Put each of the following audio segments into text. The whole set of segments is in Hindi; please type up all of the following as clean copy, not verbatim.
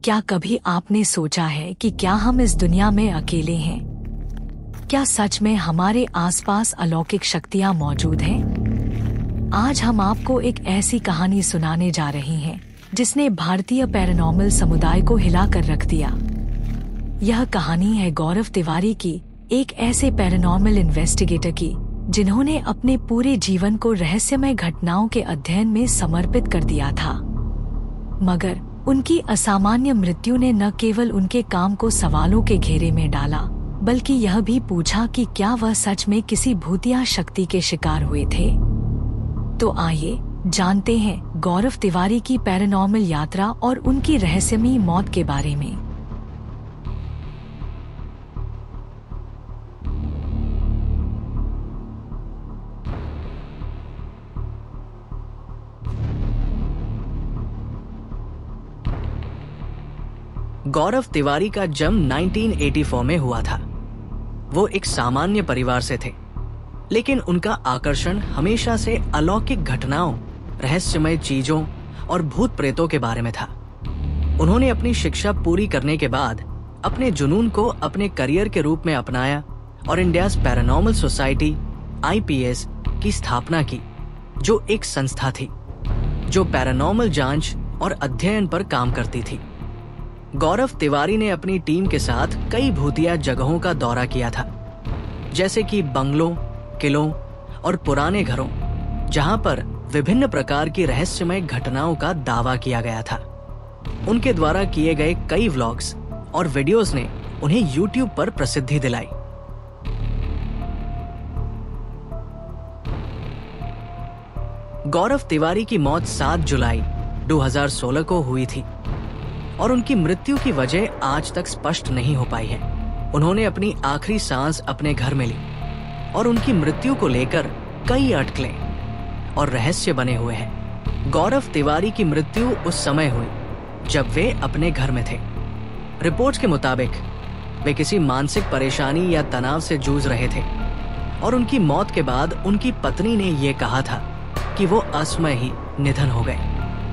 क्या कभी आपने सोचा है कि क्या हम इस दुनिया में अकेले हैं? क्या सच में हमारे आसपास अलौकिक शक्तियां मौजूद हैं? आज हम आपको एक ऐसी कहानी सुनाने जा रहे हैं जिसने भारतीय पैरानॉर्मल समुदाय को हिला कर रख दिया। यह कहानी है गौरव तिवारी की, एक ऐसे पैरानॉर्मल इन्वेस्टिगेटर की जिन्होंने अपने पूरे जीवन को रहस्यमय घटनाओं के अध्ययन में समर्पित कर दिया था। मगर उनकी असामान्य मृत्यु ने न केवल उनके काम को सवालों के घेरे में डाला, बल्कि यह भी पूछा कि क्या वह सच में किसी भूतिया शक्ति के शिकार हुए थे। तो आइए जानते हैं गौरव तिवारी की पैरानॉर्मल यात्रा और उनकी रहस्यमयी मौत के बारे में। गौरव तिवारी का जन्म 1984 में हुआ था। वो एक सामान्य परिवार से थे, लेकिन उनका आकर्षण हमेशा से अलौकिक घटनाओं, रहस्यमय चीजों और भूत प्रेतों के बारे में था। उन्होंने अपनी शिक्षा पूरी करने के बाद अपने जुनून को अपने करियर के रूप में अपनाया और इंडियाज पैरानॉर्मल सोसाइटी (IPS) की स्थापना की, जो एक संस्था थी जो पैरानॉर्मल जांच और अध्ययन पर काम करती थी। गौरव तिवारी ने अपनी टीम के साथ कई भूतिया जगहों का दौरा किया था, जैसे कि बंगलों, किलों और पुराने घरों, जहां पर विभिन्न प्रकार की रहस्यमय घटनाओं का दावा किया गया था। उनके द्वारा किए गए कई व्लॉग्स और वीडियोस ने उन्हें YouTube पर प्रसिद्धि दिलाई। गौरव तिवारी की मौत 7 जुलाई 2016 को हुई थी और उनकी मृत्यु की वजह आज तक स्पष्ट नहीं हो पाई है। उन्होंने अपनी आखिरी सांस अपने घर में ली और उनकी मृत्यु को लेकर कई अटकलें और रहस्य बने हुए हैं। गौरव तिवारी की मृत्यु उस समय हुई जब वे अपने घर में थे। रिपोर्ट्स के मुताबिक वे किसी मानसिक परेशानी या तनाव से जूझ रहे थे और उनकी मौत के बाद उनकी पत्नी ने ये कहा था कि वो असमय ही निधन हो गए।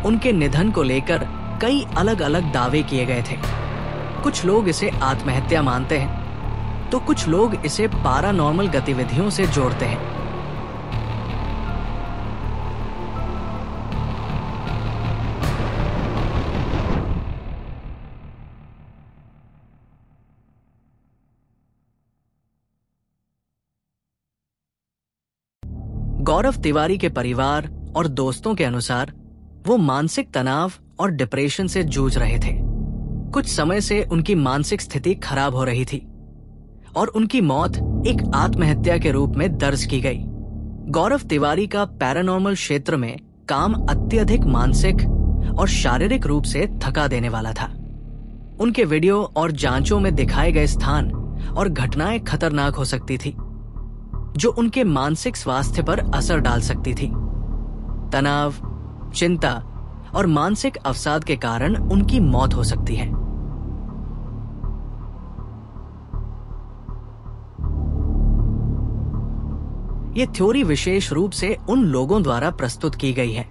उनके निधन को लेकर कई अलग अलग दावे किए गए थे। कुछ लोग इसे आत्महत्या मानते हैं, तो कुछ लोग इसे पैरानॉर्मल गतिविधियों से जोड़ते हैं। गौरव तिवारी के परिवार और दोस्तों के अनुसार वो मानसिक तनाव और डिप्रेशन से जूझ रहे थे। कुछ समय से उनकी मानसिक स्थिति खराब हो रही थी और उनकी मौत एक आत्महत्या के रूप में दर्ज की गई। गौरव तिवारी का पैरानॉर्मल क्षेत्र में काम अत्यधिक मानसिक और शारीरिक रूप से थका देने वाला था। उनके वीडियो और जांचों में दिखाए गए स्थान और घटनाएं खतरनाक हो सकती थी, जो उनके मानसिक स्वास्थ्य पर असर डाल सकती थी। तनाव, चिंता और मानसिक अवसाद के कारण उनकी मौत हो सकती है। ये थ्योरी विशेष रूप से उन लोगों द्वारा प्रस्तुत की गई है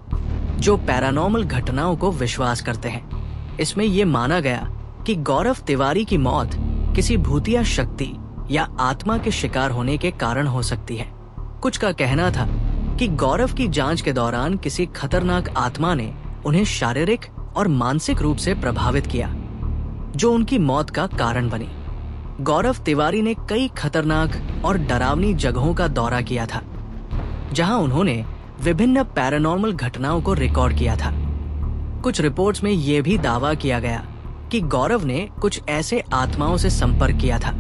जो पैरानॉर्मल घटनाओं को विश्वास करते हैं। इसमें यह माना गया कि गौरव तिवारी की मौत किसी भूतिया शक्ति या आत्मा के शिकार होने के कारण हो सकती है। कुछ का कहना था कि गौरव की जांच के दौरान किसी खतरनाक आत्मा ने उन्हें शारीरिक और मानसिक रूप से प्रभावित किया, जो उनकी मौत का कारण बनी। गौरव तिवारी ने कई खतरनाक और डरावनी जगहों का दौरा किया था, जहां उन्होंने विभिन्न पैरानॉर्मल घटनाओं को रिकॉर्ड किया था। कुछ रिपोर्ट्स में यह भी दावा किया गया कि गौरव ने कुछ ऐसे आत्माओं से संपर्क किया था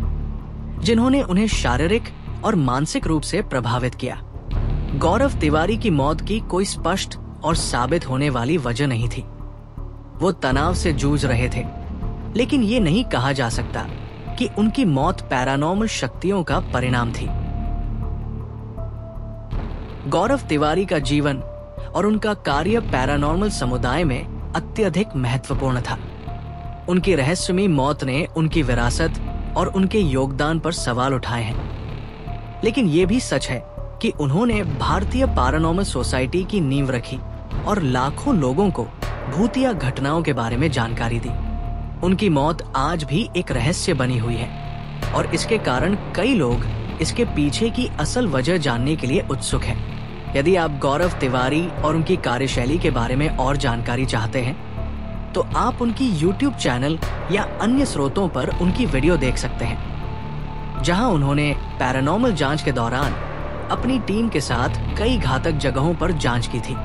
जिन्होंने उन्हें शारीरिक और मानसिक रूप से प्रभावित किया। गौरव तिवारी की मौत की कोई स्पष्ट और साबित होने वाली वजह नहीं थी। वो तनाव से जूझ रहे थे, लेकिन ये नहीं कहा जा सकता कि उनकी मौत पैरानॉर्मल शक्तियों का परिणाम थी। गौरव तिवारी का जीवन और उनका कार्य पैरानॉर्मल समुदाय में अत्यधिक महत्वपूर्ण था। उनकी रहस्यमयी मौत ने उनकी विरासत और उनके योगदान पर सवाल उठाए हैं, लेकिन ये भी सच है कि उन्होंने भारतीय पैरानॉर्मल सोसाइटी की नींव रखी और लाखों लोगों को भूतिया घटनाओं के बारे में जानकारी दी। उनकी मौत आज भी एक रहस्य बनी हुई है और इसके कारण कई लोग इसके पीछे की असल वजह जानने के लिए उत्सुक हैं। यदि आप गौरव तिवारी और उनकी कार्यशैली के बारे में और जानकारी चाहते हैं तो आप उनकी YouTube चैनल या अन्य स्रोतों पर उनकी वीडियो देख सकते हैं, जहां उन्होंने पैरानॉर्मल जांच के दौरान अपनी टीम के साथ कई घातक जगहों पर जांच की थी।